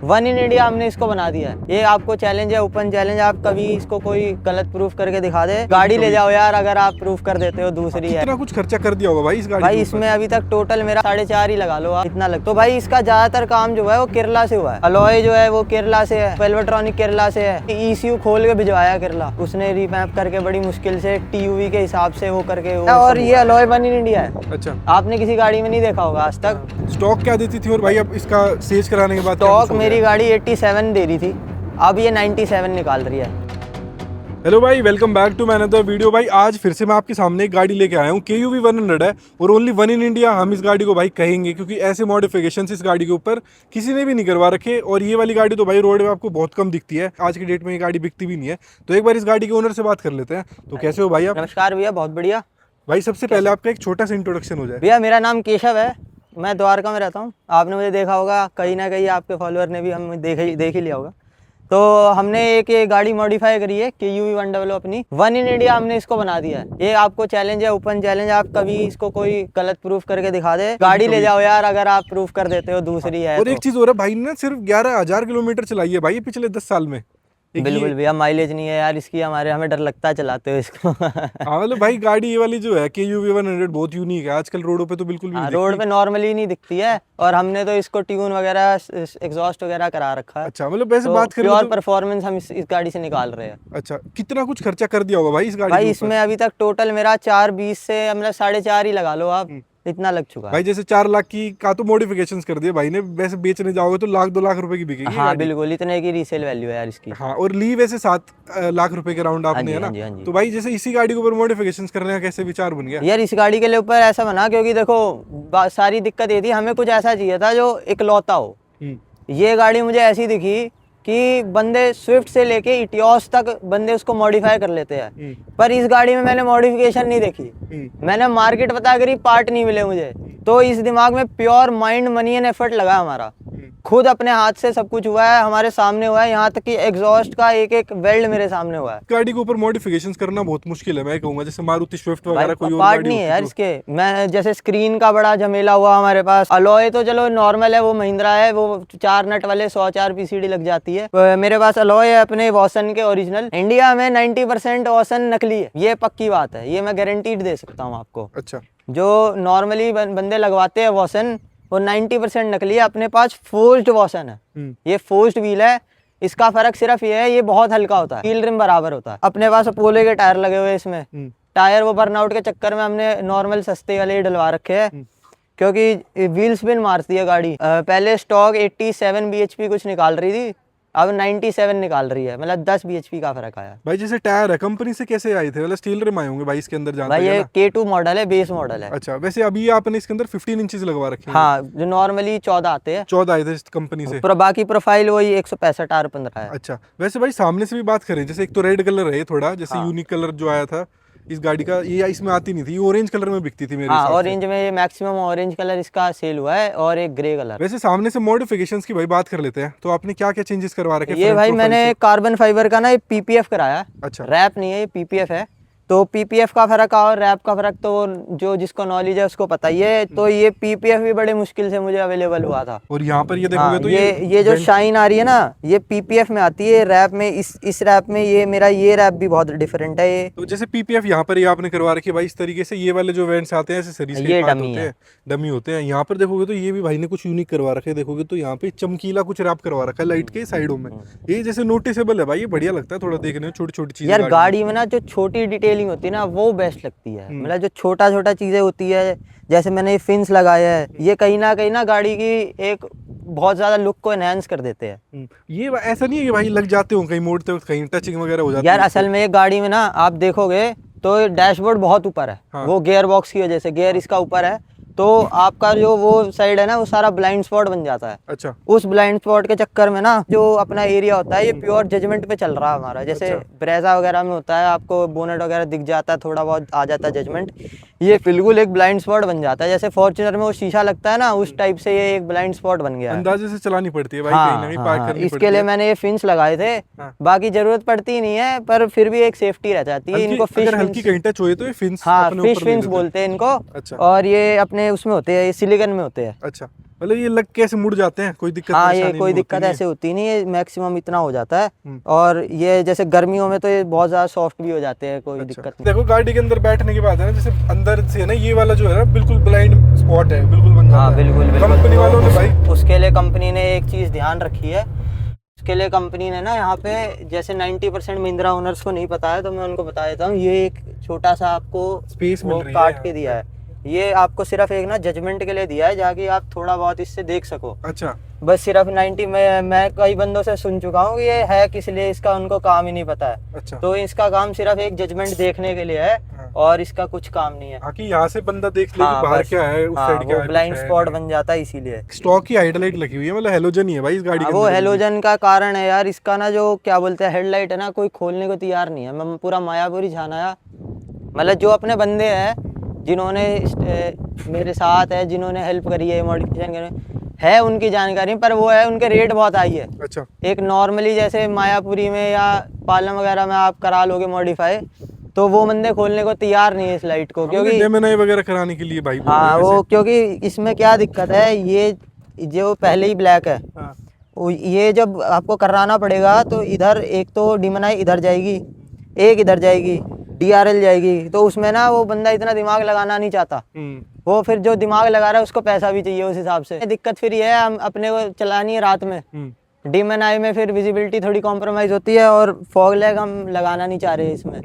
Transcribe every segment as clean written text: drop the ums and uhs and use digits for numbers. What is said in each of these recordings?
One in India हमने इसको बना दिया है। ये आपको चैलेंज है, ओपन चैलेंज। आप कभी इसको कोई गलत प्रूफ करके दिखा दे, गाड़ी ले जाओ यार, अगर आप प्रूफ कर देते हो। दूसरी है, कितना कुछ खर्चा कर दिया होगा भाई इस गाड़ी भाई के इसमें अभी तक टोटल मेरा 4.5 ही लगा लो आप, इतना लग। तो भाई इसका ज्यादातर काम जो है वो केरला से हुआ है। अलॉय जो है वो केरला से है, वेल्वेट्रॉनिक केरला से है। ईसीयू खोल के भिजवाया केरला, उसने रीमैप करके बड़ी मुश्किल से टीयूवी के हिसाब से वो करके और ये अलॉय वन इन इंडिया है। अच्छा, आपने किसी गाड़ी में नहीं देखा होगा आज तक। स्टॉक क्या देती थी और भाई अब इसका सेज कराने के बाद स्टॉक मेरी गाड़ी 87 दे रही थी, अब ये 97 निकाल रही है। हेलो भाई, welcome back to my another video. भाई आज फिर से मैं आपके सामने एक गाड़ी लेके आया हूँ। KUV 100 है और ओनली वन इन इंडिया हम इस गाड़ी को भाई कहेंगे, क्योंकि ऐसे मॉडिफिकेशंस इस गाड़ी के ऊपर किसी ने भी नहीं करवा रखे। और ये वाली गाड़ी तो भाई रोड पे आपको बहुत कम दिखती है, आज की डेट में ये गाड़ी बिकती भी नहीं है। तो एक बार इस गाड़ी के ओनर से बात कर लेते हैं। तो कैसे हो भाई आप? नमस्कार भैया, बहुत बढ़िया। भाई सबसे पहले आपका एक छोटा सा इंट्रोडक्शन हो जाए। भैया मेरा नाम केशव है, मैं द्वारका में रहता हूँ। आपने मुझे देखा होगा, कहीं ना कहीं आपके फॉलोअर ने भी हम देख ही लिया होगा। तो हमने एक ये गाड़ी मॉडिफाई करी है KUV 100 अपनी, वन इन इंडिया हमने इसको बना दिया है। ये आपको चैलेंज है, ओपन चैलेंज। आप कभी इसको कोई गलत प्रूफ करके दिखा दे, गाड़ी ले जाओ यार, अगर आप प्रूफ कर देते हो। दूसरी है और एक चीज हो रहा है, भाई ने सिर्फ 11,000 किलोमीटर चलाई है भाई पिछले 10 साल में। बिल्कुल भैया, माइलेज नहीं है यार इसकी, हमें डर लगता है चलाते हो इसको। हाँ मतलब भाई गाड़ी ये वाली जो है KUV 100 बहुत यूनिक है। आजकल रोडों पे तो बिल्कुल भी नहीं रोड पे नॉर्मली नहीं दिखती है, और हमने तो इसको ट्यून वगैरह, एग्जॉस्ट वगैरह करा रखा है। अच्छा, मतलब वैसे तो बात करें प्योर तो परफॉर्मेंस हम इस गाड़ी से निकाल रहे हैं। अच्छा, कितना कुछ खर्चा कर दिया होगा भाई इस गाड़ी भाई के इसमें अभी तक टोटल मेरा 4.20 से मतलब 4.5 ही लगा लो आप, इतना लग चुका है। भाई जैसे 4 लाख की का तो मॉडिफिकेशंस कर दिए भाई ने, वैसे बेचने जाओगे तो लाख 2 लाख रुपए की बिकेगी। हाँ बिल्कुल, इतने की रीसेल वैल्यू है यार इसकी। हाँ, और ली वैसे 7 लाख रुपए के राउंड आपने, है ना? हाँ जी। तो भाई जैसे इसी गाड़ी के ऊपर मॉडिफिकेशंस करने का कैसे विचार बन गया? यार इस गाड़ी के लिए ऊपर ऐसा बना, क्योंकि देखो सारी दिक्कत ये थी, हमें कुछ ऐसा चाहिए था जो इकलौता हो। ये गाड़ी मुझे ऐसी दिखी कि बंदे स्विफ्ट से लेके इटियोस तक बंदे उसको मॉडिफाई कर लेते हैं, पर इस गाड़ी में मैंने मॉडिफिकेशन नहीं देखी। मैंने मार्केट पता करी, पार्ट नहीं मिले मुझे। तो इस दिमाग में pure mind, money and effort लगा हमारा। खुद अपने हाथ से सब कुछ हुआ है, हमारे सामने हुआ है। यहाँ तक कि एग्जॉस्ट का एक एक वेल्ड मेरे सामने हुआ है। गाड़ी के ऊपर मॉडिफिकेशंस करना बहुत मुश्किल है, मैं कहूंगा। जैसे मारुति स्विफ्ट वगैरह कोई और पार्ट गाड़ी नहीं है यार इसके। मैं जैसे स्क्रीन का बड़ा झमेला हुआ हमारे पास। अलॉय तो चलो नॉर्मल है, वो महिंद्रा है, वो 4 नट वाले 104 PCD लग जाती है। मेरे पास अलॉय है अपने वॉसन के ओरिजिनल। इंडिया में 90% वॉसन नकली है, ये पक्की बात है, ये मैं गारंटीड दे सकता हूँ आपको। अच्छा, जो नॉर्मली बंदे लगवाते हैं वॉसन, वो 90% नकली है। अपने पास फोर्स्ड वॉसन है, ये फोर्स्ड व्हील है। इसका फर्क सिर्फ ये है, ये बहुत हल्का होता है, व्हील रिम बराबर होता है। अपने पास अपोलो के टायर लगे हुए इसमें। टायर वो बर्नआउट के चक्कर में हमने नॉर्मल सस्ते वाले ही डलवा रखे हैं, क्योंकि व्हील स्पिन मारती है गाड़ी। पहले स्टॉक 87 bhp कुछ निकाल रही थी, अब 97 निकाल रही है, मतलब 10 bhp का फर्क आया। भाई जैसे टायर है, कंपनी से कैसे आए थे? मतलब स्टील रिम आए होंगे भाई इसके अंदर, जानते भाई हैं ये ना? K2 मॉडल है, बेस मॉडल है। अच्छा, वैसे अभी आपने इसके अंदर 15 इंचेस लगवा रखे हैं। हाँ, जो नॉर्मली 14 आते हैं, 14 आए थे इस कंपनी से। बाकी प्रोफाइल वही 165 R15 है। अच्छा, वैसे भाई सामने से भी बात करें, जैसे एक तो रेड कलर है थोड़ा, जैसे यूनिक कलर जो आया था इस गाड़ी का, ये इसमें आती नहीं थी, ये ऑरेंज कलर में बिकती थी मेरे हिसाब से। ऑरेंज में मैक्सिमम ऑरेंज कलर इसका सेल हुआ है, और एक ग्रे कलर। वैसे सामने से मॉडिफिकेशंस की भाई बात कर लेते हैं, तो आपने क्या क्या चेंजेस करवा रखे? ये भाई मैंने कार्बन फाइबर का ना ये PPF कराया। अच्छा, रैप नहीं है, ये PPF है। तो PPF का फर्क और रैप का फर्क तो जो जिसको नॉलेज है उसको पता ही है। तो ये PPF भी बड़े मुश्किल से मुझे अवेलेबल हुआ था। और यहाँ पर ये देखोगे तो ये जो शाइन आ रही है ना, ये PPF में आती है। रैप में इस रैप में ये मेरा ये रैप भी बहुत डिफरेंट है। ये तो जैसे PPF यहाँ पर ये आपने करवा रखी है भाई इस तरीके से। ये वाले जो वेंट्स आते हैं ऐसे ये डमी है, डमी होते हैं। यहाँ पर देखोगे तो ये भी भाई ने कुछ यूनिक करवा रखे है। देखोगे तो यहाँ पे चमकीला कुछ रैप करवा रखा है लाइट के साइडों में। ये जैसे नोटिसेबल है भाई, ये बढ़िया लगता है थोड़ा देखने में, छोटी छोटी चीजें। यार गाड़ी में ना जो छोटी डिटेलिंग होती है ना, वो बेस्ट लगती है। मतलब जो छोटा छोटा चीजें होती है, जैसे मैंने ये फिन्स लगाया है, ये कहीं ना गाड़ी की एक बहुत ज्यादा लुक को एनहांस कर देते हैं। ये ऐसा नहीं है कि भाई लग जाते हो कहीं मोड़ते वक्त, कहीं टचिंग वगैरह हो जाती है यार असल में एक गाड़ी में ना आप देखोगे तो डैशबोर्ड बहुत ऊपर है। हाँ। वो गियर बॉक्स की वजह से, गियर इसका ऊपर है, तो आपका जो वो साइड है ना, वो सारा ब्लाइंड स्पॉट बन जाता है। अच्छा, उस ब्लाइंड स्पॉट के चक्कर में ना जो अपना एरिया होता है, ये प्योर जजमेंट पे चल रहा है हमारा। जैसे ब्रेजा वगैरह में होता है, आपको बोनेट वगैरह दिख जाता है, थोड़ा बहुत आ जाता है जजमेंट, ये बिल्कुल एक ब्लाइंड स्पॉट बन जाता है। जैसे फॉर्च्यूनर में वो शीशा लगता है ना, उस टाइप से ये एक ब्लाइंड स्पॉट बन गया है। अंदाजे से चलानी पड़ती है भाई, हाँ, कहीं ना कहीं पार्क करनी इसके लिए मैंने ये फिन्स लगाए थे। बाकी जरूरत पड़ती नहीं है, पर फिर भी एक सेफ्टी रह जाती है। इनको फिश हल्की कहीं टच हुए तो ये फिन्स, हाँ, फिश फिन्स बोलते हैं इनको। अच्छा, और ये अपने उसमें होते हैं, सिलिकॉन में होते हैं। अच्छा, मतलब ये लग कैसे मुड़ जाते हैं, कोई दिक्कत हाँ, ये परेशानी कोई नहीं दिक्कत होती ऐसे होती नहीं है, मैक्सिमम इतना हो जाता है। हम्म। और ये जैसे गर्मियों में तो ये बहुत ज़्यादा सॉफ्ट भी हो जाते हैं, कोई अच्छा। दिक्कत नहीं। देखो गाड़ी के अंदर बैठने के बाद है ना, जैसे अंदर से ना ये वाला जो है ना बिल्कुल ब्लाइंड स्पॉट है, बिल्कुल बन जाता हाँ, है। बिल्कुल बिल्कुल। कंपनी तो वालों ने भाई उसके लिए कंपनी ने एक चीज़ ध्यान रखी है। उसके लिए कंपनी ने ना यहाँ पे जैसे 90% महिंद्रा ओनर्स को नहीं पता है, तो मैं उनको बता देता हूँ। ये एक छोटा सा आपको स्पेस मिल वो रही है काट यहाँ के दिया पे। है। ये आपको सिर्फ एक ना जजमेंट के लिए दिया है, जाके आप थोड़ा बहुत इससे देख सको। अच्छा। बस सिर्फ 90 मैं कई बंदों से सुन चुका हूँ कि ये है किस लिए, इसका उनको काम ही नहीं पता है। अच्छा। तो इसका काम सिर्फ एक जजमेंट देखने के लिए है, हाँ। और इसका कुछ काम नहीं है। हाँ, कि यहाँ से बंदा देख ले कि हाँ, बाहर बस। क्या है, उस हाँ, साइड क्या वो है, ब्लाइंड कुछ है स्पॉट नहीं। बन जाता है इसीलिए। स्टॉक की हाइडलाइट लगी हुई है, मतलब हेलोजन ही है भाई इस गाड़ी के वो अंदर। हेलोजन का कारण है यार। इसका ना जो क्या बोलते हैं हेडलाइट है ना, कोई खोलने को तैयार नहीं है। मैं पूरा मायापुरी छानाया, मतलब जो अपने बंदे हैं जिन्होंने मेरे साथ है, जिन्होंने हेल्प करी है मॉडिफिकेशन करने, है उनकी जानकारी, पर वो है उनके रेट बहुत हाई है। अच्छा। एक नॉर्मली जैसे मायापुरी में या पालम वगैरह में आप करा लोगे मॉडिफाई, तो वो बंदे खोलने को तैयार नहीं है इस लाइट को, क्योंकि डेमोनाई वगैरह कराने के लिए भाई बोल रहे हाँ, हैं वो वैसे। क्योंकि इसमें क्या दिक्कत है, ये जो पहले ही ब्लैक है, हाँ। ये जब आपको कराना पड़ेगा तो इधर एक तो डिमनाई इधर जाएगी, एक इधर जाएगी, DRL जाएगी, तो उसमें ना वो बंदा इतना दिमाग लगाना नहीं चाहता। वो फिर जो दिमाग लगा रहा है उसको पैसा भी चाहिए उस हिसाब से। दिक्कत फिर ये है, हम अपने को चलानी है रात में, DMNI में फिर विजिबिलिटी थोड़ी कॉम्प्रोमाइज़ होती है, और फॉग लैम्प हम लगाना नहीं चाह रहे इसमें।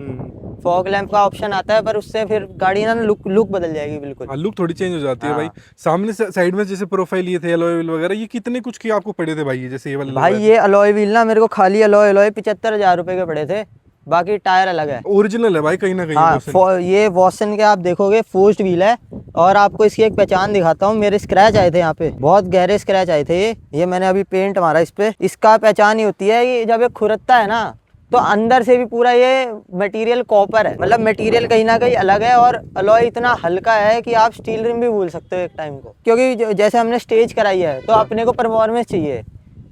फॉग लैंप का ऑप्शन आता है, पर उससे फिर गाड़ी ना लुक बदल जाएगी बिल्कुल। हाँ, लुक थोड़ी चेंज हो जाती है हाँ। भाई। सामने साइड में जैसे प्रोफाइल ये थे एलॉय व्हील वगैरह, ये कितने कुछ के आपको पड़े थे भाई, ये जैसे ये वाले भाई ये अलॉय व्हील ना मेरे को खाली अलॉय 75,000 रुपये के पड़े थे, बाकी टायर अलग है। ओरिजिनल है भाई कहीं ना कहीं। हाँ, ये वॉसन के आप देखोगे फोर्स्ड व्हील है। और आपको इसकी एक पहचान दिखाता हूँ। मेरे स्क्रैच आए थे यहाँ पे, बहुत गहरे स्क्रैच आए थे। ये मैंने अभी पेंट मारा इस पे। इसका पहचान ही होती है कि जब ये खुरदता है ना, तो अंदर से भी पूरा ये मटेरियल कॉपर है, मतलब मटेरियल कहीं ना कहीं अलग है। और अलॉय इतना हल्का है कि आप स्टील रिम भी भूल सकते हो एक टाइम को, क्योंकि जैसे हमने स्टेज कराई है तो अपने को परफॉर्मेंस चाहिए।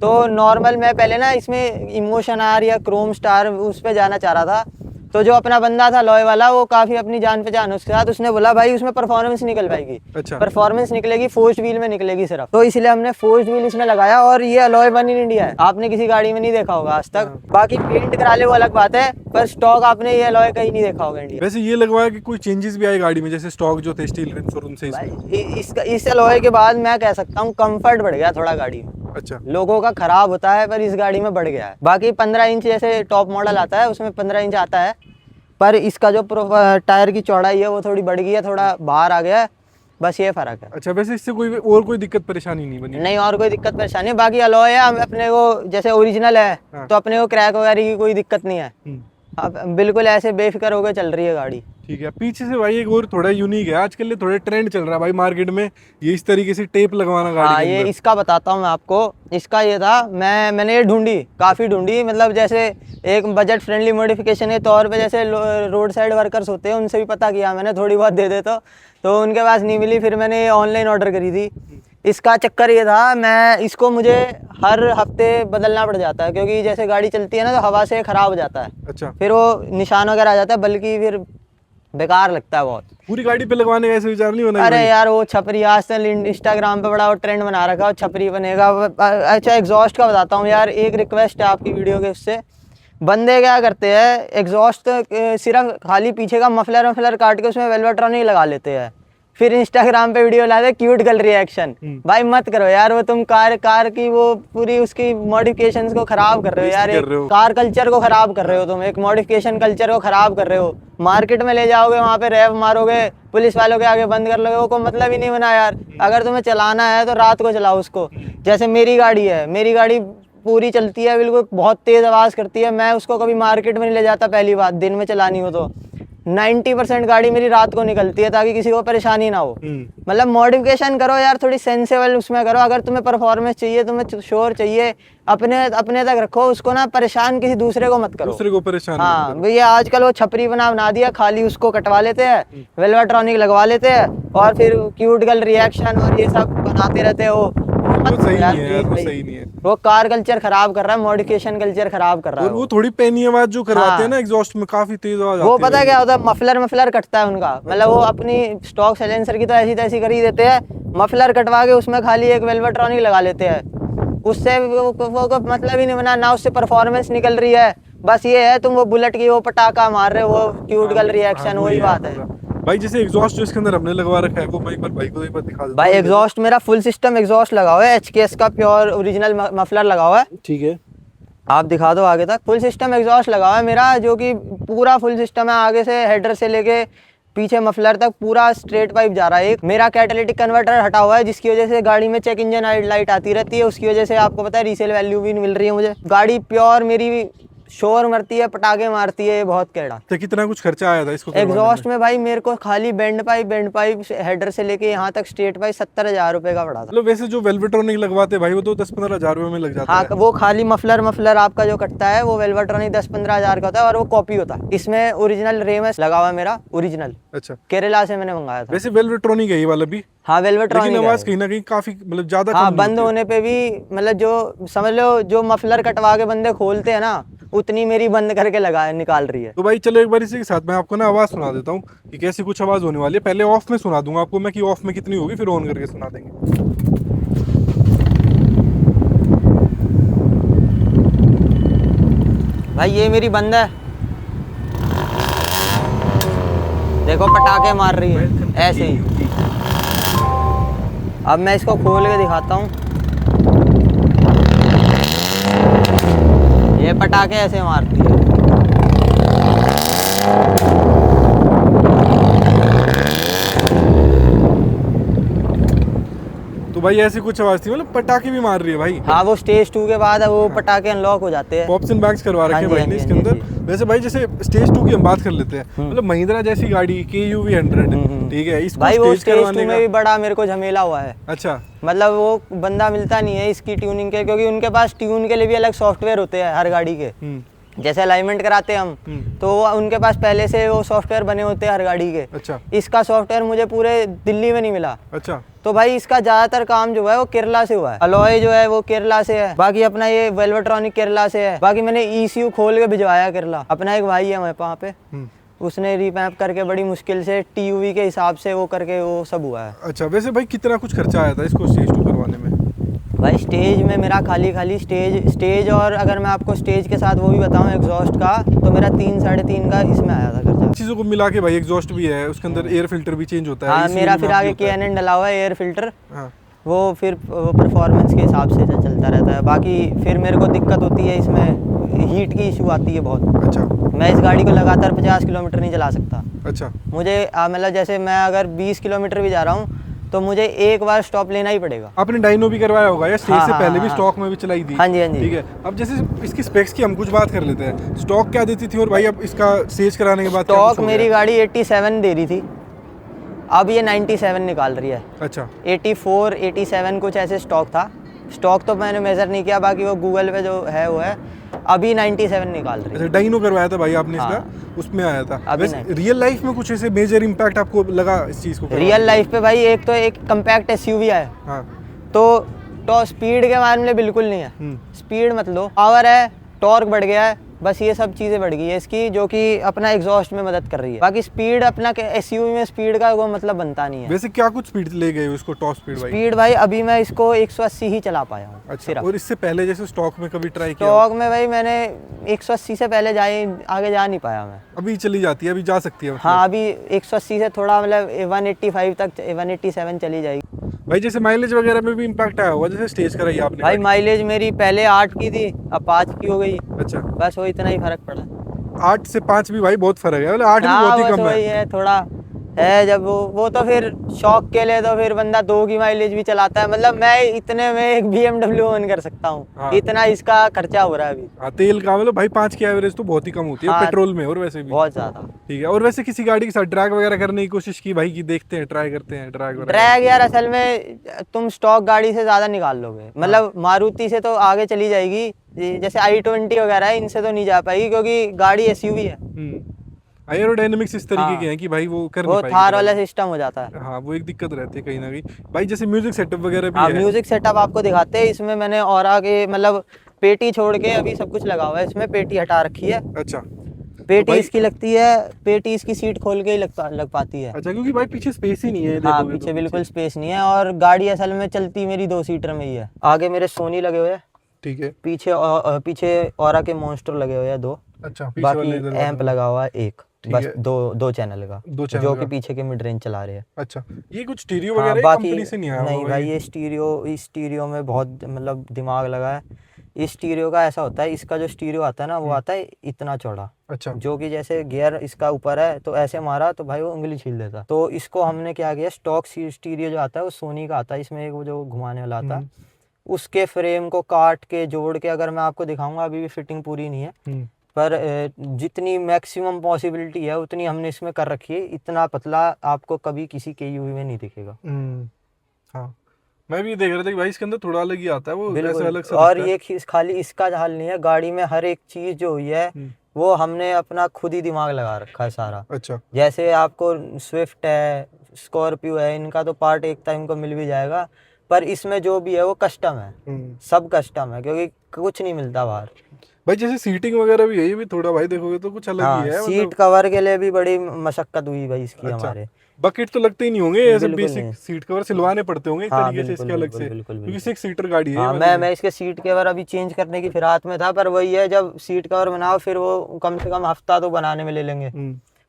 तो नॉर्मल मैं पहले ना इसमें इमोशन आर या क्रोम स्टार उस पर जाना चाह रहा था। तो जो अपना बंदा था लॉय वाला, वो काफ़ी अपनी जान पहचान उसके साथ, उसने बोला भाई उसमें परफॉर्मेंस निकल पाएगी। अच्छा। परफॉर्मेंस निकलेगी फोर्स्ड व्हील में निकलेगी सिर्फ, तो इसलिए हमने फोर्स्ड व्हील इसमें लगाया। और ये अलॉय वन इन इंडिया है, आपने किसी गाड़ी में नहीं देखा होगा आज तक। बाकी पेंट करा ले वो अलग बात है, पर स्टॉक आपने ये अलॉय कहीं नहीं देखा होगा इंडिया। वैसे ये लगवाया कि कोई चेंजेस भी आए गाड़ी में, जैसे स्टॉक जो थे स्टील रिम्स और उनसे इस अलॉय के बाद मैं कह सकता हूँ कंफर्ट बढ़ गया थोड़ा गाड़ी में। अच्छा। लोगों का खराब होता है, पर इस गाड़ी में बढ़ गया है। बाकी 15 इंच जैसे टॉप मॉडल आता है उसमें 15 इंच आता है, पर इसका जो टायर की चौड़ाई है वो थोड़ी बढ़ गई है, थोड़ा बाहर आ गया है, बस ये फर्क है। अच्छा, वैसे इससे कोई दिक्कत परेशानी नहीं बनी? नहीं, और कोई दिक्कत परेशानी। बाकी अलॉय है, अपने को जैसे ओरिजिनल है। हाँ। तो अपने को क्रैक वगैरह की कोई दिक्कत नहीं है। अब बिल्कुल ऐसे बेफिक्र होकर चल रही है गाड़ी। ठीक है। पीछे से भाई एक और थोड़ा यूनिक है, आजकल ये थोड़े ट्रेंड चल रहा है भाई मार्केट में, ये इस तरीके से टेप लगवाना गाड़ी हाँ, के ये अंदर। इसका बताता हूँ मैं आपको। इसका ये था, मैंने ये ढूंढी, काफ़ी ढूंढी, मतलब जैसे एक बजट फ्रेंडली मॉडिफिकेशन के तौर पे, जैसे रोड साइड वर्कर्स होते हैं उनसे भी पता किया मैंने, थोड़ी बहुत दे दे तो उनके पास नहीं मिली, फिर मैंने ऑनलाइन ऑर्डर करी थी। इसका चक्कर ये था, मुझे हर हफ्ते बदलना पड़ जाता है, क्योंकि जैसे गाड़ी चलती है ना तो हवा से ख़राब हो जाता है। अच्छा। फिर वो निशान वगैरह आ जाता है, बल्कि फिर बेकार लगता है बहुत। पूरी गाड़ी पे लगवाने का ऐसे विचार नहीं होना? अरे यार, वो छपरी आजकल इंस्टाग्राम पे बड़ा वो ट्रेंड बना रखा है, छपरी बनेगा। अच्छा, एग्जॉस्ट का बताता हूँ यार, एक रिक्वेस्ट है आपकी वीडियो के उससे। बंदे क्या करते हैं, एग्जॉस्ट सिर्फ खाली पीछे का मफलर काट के उसमें वेल्वेट्रॉनिक लगा लेते हैं, फिर इंस्टाग्राम पे वीडियो लाते क्यूट गर्ल रिएक्शन। भाई मत करो यार, वो तुम कार की वो पूरी उसकी मॉडिफिकेशंस को खराब कर रहे हो यार। एक कार कल्चर को खराब कर रहे हो तुम, एक मॉडिफिकेशन कल्चर को खराब कर रहे हो। मार्केट में ले जाओगे, वहाँ पे रैप मारोगे, पुलिस वालों के आगे बंद कर लोगे, वो कोई मतलब ही नहीं बना यार। अगर तुम्हें चलाना है तो रात को चलाओ उसको। जैसे मेरी गाड़ी है, मेरी गाड़ी पूरी चलती है, बिल्कुल बहुत तेज़ आवाज़ करती है। मैं उसको कभी मार्केट में नहीं ले जाता, पहली बात, दिन में चलानी हो तो। 90% गाड़ी मेरी रात को निकलती है, ताकि किसी को परेशानी ना हो। मतलब मॉडिफिकेशन करो यार, थोड़ी सेंसेबल उसमें करो। अगर तुम्हें परफॉर्मेंस चाहिए, तुम्हें शोर चाहिए, अपने तक रखो उसको ना, परेशान किसी दूसरे को मत करो। दूसरे को परेशान। हाँ भैया, आजकल वो छपरी बना दिया, खाली उसको कटवा लेते हैं, वेल्वेट्रॉनिक लगवा लेते हैं, और फिर क्यूट गर्ल रिएक्शन और ये सब बनाते रहते हो। वो मत वो सही यार, नहीं है यार, please वो भाई। सही नहीं है। वो कार कल्चर खराब कर रहा है, मॉडिफिकेशन कल्चर खराब कर रहा और है वो थोड़ी पैनी आवाज जो करवाते हाँ। हैं ना एग्जॉस्ट में, काफी तेज आवाज वो आती है पता है भाई। क्या होता है, मफलर मफलर कटता है उनका, मतलब वो अपनी स्टॉक साइलेंसर की तो ऐसी तैसी कर ही देते हैं, मफलर कटवा के उसमें खाली एक वेल्वेट्रॉनिक लगा लेते हैं। उससे वो मतलब ही नहीं बना ना, उससे परफॉर्मेंस निकल रही है। बस ये है तुम वो बुलेट की वो पटाखा मार रहे हो, वो क्यूट गल रिएक्शन, वही बात है। भाई जैसे एग्जॉस्ट जो इसके अंदर हमने लगवा रखा है वो मैं एक बार भाई को एक बार दिखा देता भाई हूँ। एग्जॉस्ट मेरा फुल सिस्टम एग्जॉस्ट लगा हुआ है, एचकेएस का प्योर ओरिजिनल मफलर लगा हुआ है। ठीक है। आप दिखा दो आगे तक, फुल सिस्टम एग्जॉस्ट लगा हुआ है मेरा, जो कि पूरा फुल सिस्टम है, आगे से हेडर से लेके पीछे मफलर तक पूरा स्ट्रेट पाइप जा रहा है। एक मेरा कैटालिटिक कन्वर्टर हटा हुआ है, जिसकी वजह से गाड़ी में चेक इंजन लाइट आती रहती है, उसकी वजह से आपको पता है रीसेल वैल्यू भी मिल रही है मुझे। गाड़ी प्योर मेरी शोर मरती है, पटाखे मारती है, ये बहुत कैड़ा। तो कितना कुछ खर्चा आया था इसको करवाने एग्जॉस्ट में भाई मेरे को खाली बेंड पाइप हेडर से लेके यहाँ तक स्ट्रेट पाइप 70,000 रुपए का पड़ा था। मतलब वैसे जो वेल्वेट्रॉनिक लगवाते हैं भाई वो तो 10-15 हजार रुपए में लग जाता हाँ, है। वो खाली मफलर आपका जो कटता है वो वेल्वेट्रॉनिक 10-15 हजार का होता है, और वो कॉपी होता है। इसमें ओरिजिनल रेमस लगा हुआ है मेरा, ओरिजिनल अच्छा, केरला से मैंने मंगाया था। वैसे वेल्वेट्रॉनिक है ये वाला भी, हाँ लेकिन वेल्वेट्रॉनिक आवाज है। कहीं ना कहीं काफी मतलब ज्यादा हाँ कम नहीं बंद होती है। होने पे भी, मतलब जो समझ लो जो मफलर कटवा के बंदे खोलते हैं ना, उतनी मेरी बंद करके निकाल रही है। तो भाई चलो एक बार इसी के साथ मैं आपको ना आवाज सुना देता हूँ कि कैसी कुछ आवाज होने वाली है। पहले ऑफ में सुना दूंगा आपको मैं कि ऑफ में कितनी होगी, फिर ऑन करके सुना देंगे। भाई ये मेरी बंद है, देखो पटाखे मार रही है ऐसे ही। अब मैं इसको खोल के दिखाता हूँ, ये पटाखे ऐसे मारती है। तो भाई ऐसी कुछ आवाज थी, मतलब पटाखे भी मार रही है भाई। हाँ वो स्टेज 2 के बाद वो पटाखे अनलॉक हो जाते हैं। पॉप्स एंड बैग्स करवा रखे हाँ हैं जी, भाई हाँ ने जी, इसके हाँ जी, अंदर। वैसे भाई जैसे स्टेज 2 की हम बात कर लेते हैं, मतलब महिंद्रा जैसी गाड़ी KUV 100, ठीक है, इसको भाई वो स्टेज स्टेज 2 करवाने में का। भी बड़ा मेरे को झमेला हुआ है। अच्छा, मतलब वो बंदा मिलता नहीं है इसकी ट्यूनिंग के, क्योंकि उनके पास ट्यून के लिए भी अलग सॉफ्टवेयर होते हैं हर गाड़ी के। जैसे अलाइनमेंट कराते हैं हम, तो उनके पास पहले से वो सॉफ्टवेयर बने होते हैं हर गाड़ी के। अच्छा, इसका सॉफ्टवेयर मुझे पूरे दिल्ली में नहीं मिला। अच्छा, तो भाई इसका ज्यादातर काम जो है वो केरला से हुआ है। अलॉय जो है वो केरला से है, बाकी अपना ये वेल्वेट्रॉनिक केरला से है, बाकी मैंने ECU खोल के भिजवाया केरला। अपना एक भाई है वहाँ पे, उसने रीपैप करके बड़ी मुश्किल से TUV के हिसाब से वो करके वो सब हुआ है। अच्छा। वैसे भाई कितना कुछ खर्चा आया था इसको स्टेज 2 करवाने में? भाई स्टेज में मेरा खाली स्टेज और अगर मैं आपको स्टेज के साथ वो भी बताऊं एग्जॉस्ट का, तो मेरा 3-3.5 का इसमें आया था खर्चा। चीज़ों को मिला के भाई एग्जॉस्ट भी है, उसके अंदर एयर फिल्टर भी चेंज होता है। हाँ ECU मेरा में फिर भी आगे होता है। KNN डला हुआ है एयर फिल्टर, हाँ, वो फिर परफॉर्मेंस के हिसाब से चलता रहता है। बाकी फिर मेरे को दिक्कत होती है इसमें, हीट की इशू आती है बहुत। अच्छा, मैं इस गाड़ी को लगातार 50 किलोमीटर नहीं चला सकता। अच्छा, मुझे मतलब जैसे मैं अगर 20 किलोमीटर भी जा रहा हूँ तो मुझे एक बार स्टॉप लेना ही पड़ेगा। आपने डाइनो भी करवाया होगा या स्टेज हाँ, से हाँ, पहले भी हाँ, स्टॉक में भी चलाई थी? हाँ जी, हाँ जी। ठीक है। अब जैसे इसकी स्पेक्स की हम कुछ बात कर लेते हैं, स्टॉक क्या देती थी और भाई अब इसका स्टेज कराने के बाद क्या कुछ स्टॉक हो मेरी गया? गाड़ी 87 दे रही थी, अब ये 97 निकाल रही है। अच्छा, 84 87 कुछ ऐसे स्टॉक था। स्टॉक तो मैंने मेजर नहीं किया, बाकी वो गूगल पे जो है वो है। अभी 97 निकाल रही अच्छा है। डाइनो करवाया था भाई आपने इसका, हाँ। उसमें आया था। अभी वैसे नहीं। रियल लाइफ में कुछ ऐसे मेजर इम्पैक्ट आपको लगा इस चीज़ को करवाने रियल में? लाइफ पे भाई एक तो एक कंपैक्ट SUV है, हाँ, तो स्पीड के मामले में बिल्कुल नहीं है। स्पीड मत लो, पावर है, टॉर्क बढ़ गया है, बस ये सब चीज़ें बढ़ गई है इसकी, जो कि अपना एग्जॉस्ट में मदद कर रही है। बाकी स्पीड अपना SUV में स्पीड का वो मतलब बनता नहीं है। वैसे क्या कुछ स्पीड ले गए हो इसको, टॉप स्पीड भाई? स्पीड भाई अभी मैं इसको 180 ही चला पाया हूँ। अच्छा, सिर्फ और इससे पहले जैसे स्टॉक में कभी ट्राई किया? स्टॉक में भाई मैंने 180 से पहले आगे जा नहीं पाया मैं। अभी चली जाती है, अभी जा सकती है मतलब? हाँ अभी 180 से थोड़ा मतलब 185 तक 187 चली जाएगी। भाई जैसे माइलेज वगैरह में भी इम्पैक्ट आया होगा जैसे स्टेज कराई आपने भाई गाड़ी? माइलेज मेरी पहले 8 की थी, अब 5 की हो गई। अच्छा, बस वो इतना ही फर्क पड़ा। 8 से 5 भी भाई बहुत फर्क है, मतलब 8 भी हाँ बहुत ही बस कम वही है। है, थोड़ा है जब वो तो फिर शौक के लिए तो फिर बंदा 2 की माइलेज भी चलाता है। मतलब मैं इतने में एक BMW ओन कर सकता हूँ। हाँ। इतना इसका खर्चा हो रहा है अभी। हाँ, तेल का मतलब भाई 5 की एवरेज तो बहुत ही कम होती है हाँ, पेट्रोल में, और वैसे भी बहुत ज्यादा। ठीक है। और वैसे किसी गाड़ी के साथ ड्रैग वगैरह करने की कोशिश की भाई, की देखते हैं, ट्राई करते हैं ड्रैग वगैरह? ड्रैग यार असल में तुम स्टॉक गाड़ी से ज्यादा निकाल लोगे, मतलब मारुति से तो आगे चली जाएगी, जैसे i20 वगैरह है, इनसे तो नहीं जा पाएगी क्योंकि गाड़ी SUV है। एरोडायनेमिक्स इस तरीके हाँ। के हैं कि भाई वो कर वो नहीं पाएगी थार गाड़ी। वाला सिस्टम हो जाता है। हाँ वो एक दिक्कत रहती है कहीं ना कहीं। भाई जैसे म्यूजिक सेटअप वगैरह भी हाँ, है। म्यूजिक सेटअप आपको दिखाते हैं। इसमें मैंने ऑरा के मतलब पेटी छोड़ के अभी सब कुछ लगा हुआ है, इसमें पेटी हटा रखी है। अच्छा तो पेटी भाई, इसकी लगती है, पेटी इसकी सीट खोल के ही लग पाती है। अच्छा क्योंकि भाई पीछे स्पेस ही नहीं है हाँ, देखोगे तो पीछे बिल्कुल स्पेस नहीं है, और गाड़ी असल में चलती मेरी 2 सीटर में ही है। आगे मेरे सोनी लगे हुए हैं, ठीक है। पीछे ऑरा के मॉन्स्टर लगे हुए हैं 2। अच्छा पीछे बाकी वाले दरवाजे एम्प में। लगा हुआ है एक, ठीक बस है। 2 चैनल का, 2 चैनल जो का। कि पीछे के मिड रेंज चला रहे हैं। अच्छा ये कुछ स्टीरियो हाँ, वगैरह ये बाकी कंपनी से नहीं आया नहीं होगा भाई, ये? ये स्टीरियो में बहुत मतलब दिमाग लगा है। इस स्टीरियो का ऐसा होता है, इसका जो स्टीरियो आता है ना, वो आता है इतना चौड़ा, अच्छा जो कि जैसे गियर इसका ऊपर है तो ऐसे मारा तो भाई वो उंगली छील देता। तो इसको हमने क्या किया, स्टॉक स्टीरियो जो आता है वो सोनी का आता है, इसमें एक वो जो घुमाने वाला आता है, उसके फ्रेम को काट के जोड़ के, अगर मैं आपको दिखाऊंगा, अभी भी फिटिंग पूरी नहीं है, पर जितनी मैक्सिमम पॉसिबिलिटी है उतनी हमने इसमें कर रखी है। इतना पतला आपको कभी किसी के यूवी में नहीं दिखेगा। हाँ मैं भी देख रहा था कि भाई इसके अंदर थोड़ा अलग ही आता है, वो ऐसे बिल्कुल। अलग सा और दिखता है। ये खाली इसका हाल नहीं है, गाड़ी में हर एक चीज जो हुई है वो हमने अपना खुद ही दिमाग लगा रखा है सारा। अच्छा जैसे आपको स्विफ्ट है, स्कॉर्पियो है, इनका तो पार्ट एक टाइम को मिल भी जाएगा, पर इसमें जो भी है वो कस्टम है, सब कस्टम है, क्योंकि कुछ नहीं मिलता बाहर। भाई जैसे सीटिंग वगैरह भी है, ये भी थोड़ा भाई देखोगे तो कुछ अलग ही हाँ, है सीट मतलब। कवर के लिए भी बड़ी मशक्कत हुई भाई इसकी अच्छा हमारे। बकेट तो लगते ही नहीं होंगे ऐसे, बिल्कुल बेसिक नहीं। सीट कवर सिलवाने पड़ते होंगे एक हाँ, तरीके से बिल्कुल इसके अलग बिल्कुल से, बिल्कुल क्योंकि बिल्कुल। 6 सीटर गाड़ी है ये हाँ, वाली। मैं इसके सीट कवर अभी चेंज करने की फिराक में था, पर वही है, जब सीट कवर बनाओ फिर वो कम से कम हफ्ता तो बनाने में ले लेंगे।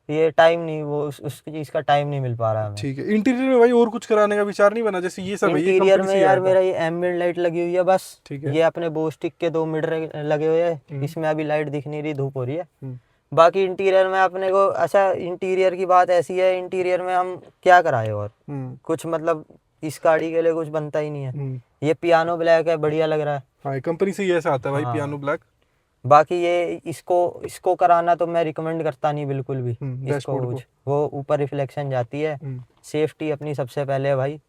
ये टाइम नहीं, वो उस चीज़ का टाइम नहीं मिल पा रहा है हमें। ठीक है। इंटीरियर में भाई और कुछ कराने का विचार नहीं बना, जैसे ये सब है ये इंटीरियर कंपनी में से ही यार आया था। मेरा ये एम्बिएंट लाइट लगी हुई है बस। ठीक है। ये अपने बोस्टिक के 2 मीटर लगे हुए हैं, इसमें अभी लाइट दिख नहीं रही, धूप हो रही है। हम्म, बाकी इंटीरियर में अपने को, अच्छा इंटीरियर की बात ऐसी है, इंटीरियर में हम क्या कराए और कुछ मतलब इस गाड़ी के लिए कुछ बनता ही नहीं है। ये पियानो ब्लैक है, बढ़िया लग रहा है। हाँ कंपनी से ही ऐसा आता है भाई, हाँ। Piano black. बाकी ये इसको कराना तो मैं रिकमेंड करता नहीं बिल्कुल भी। इसको डैशबोर्ड को। कुछ वो ऊपर रिफ्लेक्शन जाती है, सेफ्टी अपनी सबसे पहले है भाई।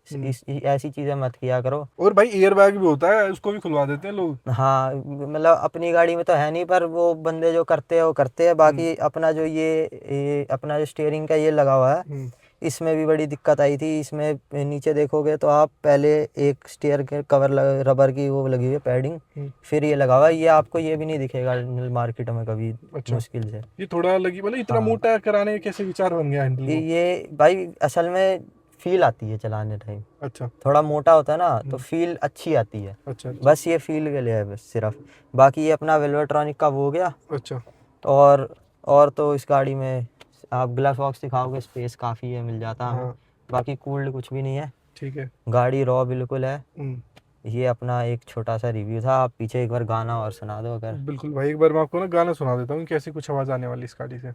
ऐसी चीजें मत किया करो। और भाई एयर बैग भी होता है, उसको भी खुलवा देते हैं लोग। हाँ, मतलब अपनी गाड़ी में तो है नहीं, पर वो बंदे जो करते हैं वो करते हैं। बाकी अपना जो ये अपना जो स्टीयरिंग का ये लगा हुआ है, इसमें भी बड़ी दिक्कत आई थी। इसमें नीचे देखोगे तो आप, पहले एक स्टीयर के कवर रबर की वो लगी हुई है पैडिंग, फिर ये लगा हुआ है। ये आपको ये भी नहीं दिखेगा मार्केट में कभी। अच्छा। मुश्किल से ये थोड़ा लगी, मतलब इतना हाँ। मोटा कराने का कैसे विचार बन गया हैंडल को? ये भाई असल में फील आती है चलाने टाइम। अच्छा थोड़ा मोटा होता है ना तो फील अच्छी आती है। अच्छा बस ये फील के लिए है बस सिर्फ। बाकी ये अपना वेल्वेट्रॉनिक का वो हो गया। अच्छा। और तो इस गाड़ी में आप ग्लास बॉक्स दिखाओगे, स्पेस काफ़ी है, मिल जाता है। हाँ। बाकी कूल्ड कुछ भी नहीं है, ठीक है। गाड़ी रॉ बिल्कुल है। ये अपना एक छोटा सा रिव्यू था। आप पीछे एक बार गाना और सुना दो अगर। बिल्कुल भाई, एक बार मैं आपको ना गाना सुना देता हूँ, कैसी कुछ आवाज़ आने वाली इस गाड़ी से।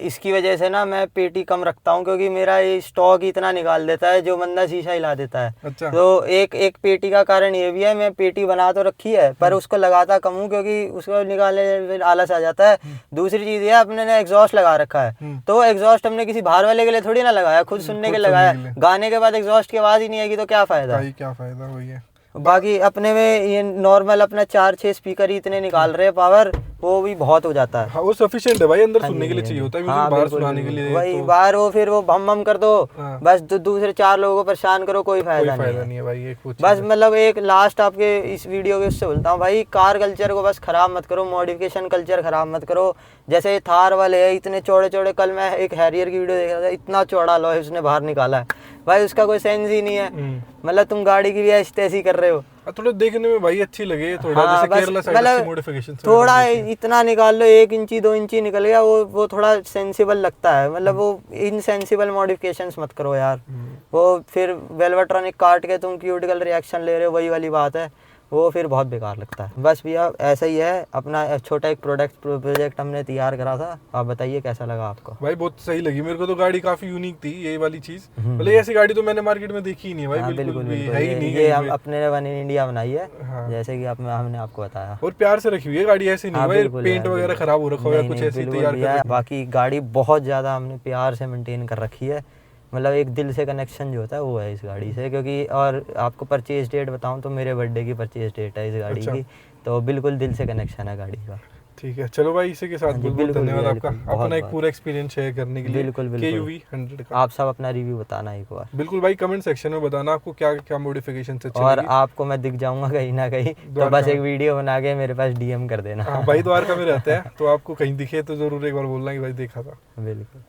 इसकी वजह से ना मैं पेटी कम रखता हूँ, क्योंकि मेरा ये स्टॉक इतना निकाल देता है, जो बंदा शीशा हिला देता है। अच्छा। तो एक पेटी का कारण ये भी है, मैं पेटी बना तो रखी है पर उसको लगाता कम हूँ, क्योंकि उसको निकालने में आलस आ जाता है। दूसरी चीज ये, अपने ने एग्जॉस्ट लगा रखा है, तो एग्जॉस्ट हमने किसी बाहर वाले के लिए थोड़ी ना लगाया, खुद सुनने के लगाया। गाने के बाद एग्जॉस्ट की आवाज ही नहीं आएगी तो क्या फायदा? क्या फायदा, वही है। बाकी अपने में ये नॉर्मल अपना 4-6 स्पीकर ही इतने निकाल रहे हैं पावर, वो भी बहुत हो जाता है। हाँ वो सफिशिएंट है भाई, अंदर सुनने के लिए चाहिए होता है, म्यूजिक बाहर सुनाने के लिए वही तो... बाहर वो फिर वो भम कर दो, बस दूसरे 4 लोगों को परेशान करो, कोई फायदा नहीं है भाई। बस मतलब एक लास्ट आपके इस वीडियो के उससे बोलता हूँ भाई, कार कल्चर को बस खराब मत करो, मॉडिफिकेशन कल्चर खराब मत करो। जैसे थार वाले है इतने चौड़े चौड़े, कल मैं एक हैरियर की वीडियो देख रहा था, इतना चौड़ा लॉय उसने बाहर निकाला है भाई, उसका कोई सेंस ही नहीं है। मतलब तुम गाड़ी की भी ऐसी तैसी कर रहे हो। थोड़ा देखने में भाई अच्छी लगे, थोड़ा हाँ, जैसे केरला साइड की मॉडिफिकेशन, थोड़ा इतना निकाल लो, 1 इंची 2 इंची निकल गया, वो थोड़ा सेंसिबल लगता है। मतलब वो इनसेंसिबल मॉडिफिकेशंस मत करो यार। वो फिर वेल्वेट्रॉनिक काट के तुम क्यूटिकल रिएक्शन ले रहे हो, वही वाली बात है। वो फिर बहुत बेकार लगता है। बस भैया ऐसा ही है, अपना छोटा एक प्रोजेक्ट हमने तैयार करा था। आप बताइए कैसा लगा आपको? भाई बहुत सही लगी मेरे को तो, गाड़ी काफी यूनिक थी ये वाली चीज। मतलब ऐसी गाड़ी तो मैंने मार्केट में देखी ही नहीं है भाई। हाँ, बिल्कुल भी बिल्कुल। है ही नहीं ये कहीं हम पे। अपने वन इन इंडिया बनाई है। हाँ। जैसे कि हमने आपको बताया। और प्यार से रखी हुई है गाड़ी, ऐसी नहीं हाँ, भाई बिल्कुल पेंट यार, वगैरह बिल्कुल। खराब हो रखा हो या नहीं, कुछ नहीं, ऐसी बिल्कुल तैयार कर भैया, रखी है। बाकी गाड़ी बहुत ज़्यादा हमने प्यार से मेंटेन कर रखी है। मतलब एक दिल से कनेक्शन जो होता है वो है इस गाड़ी से, क्योंकि और आपको परचेज डेट बताऊं तो मेरे बर्थडे की परचेज डेट है इस गाड़ी अच्छा। की। तो बिल्कुल दिल से कनेक्शन है गाड़ी का। ठीक है, चलो भाई इसी के साथ हाँ जी, बहुत बहुत बिल्कुल धन्यवाद भैया, आपका, बिल्कुल, बहुत अपना एक बहुत। पूरा एक्सपीरियंस शेयर करने के लिए। बिल्कुल, बिल्कुल। KUV 100 का। आप सब अपना रिव्यू बताना एक बार। बिल्कुल भाई, कमेंट सेक्शन में बताना आपको क्या क्या मॉडिफिकेशन अच्छी और लगी। आपको मैं दिख जाऊंगा कहीं ना कहीं, तो द्वारका बस में। एक वीडियो बना के मेरे पास DM कर देना। हाँ भाई, द्वारका में रहते हैं तो आपको कहीं दिखे तो जरूर एक बार बोलना कि भाई देखा था। बिल्कुल।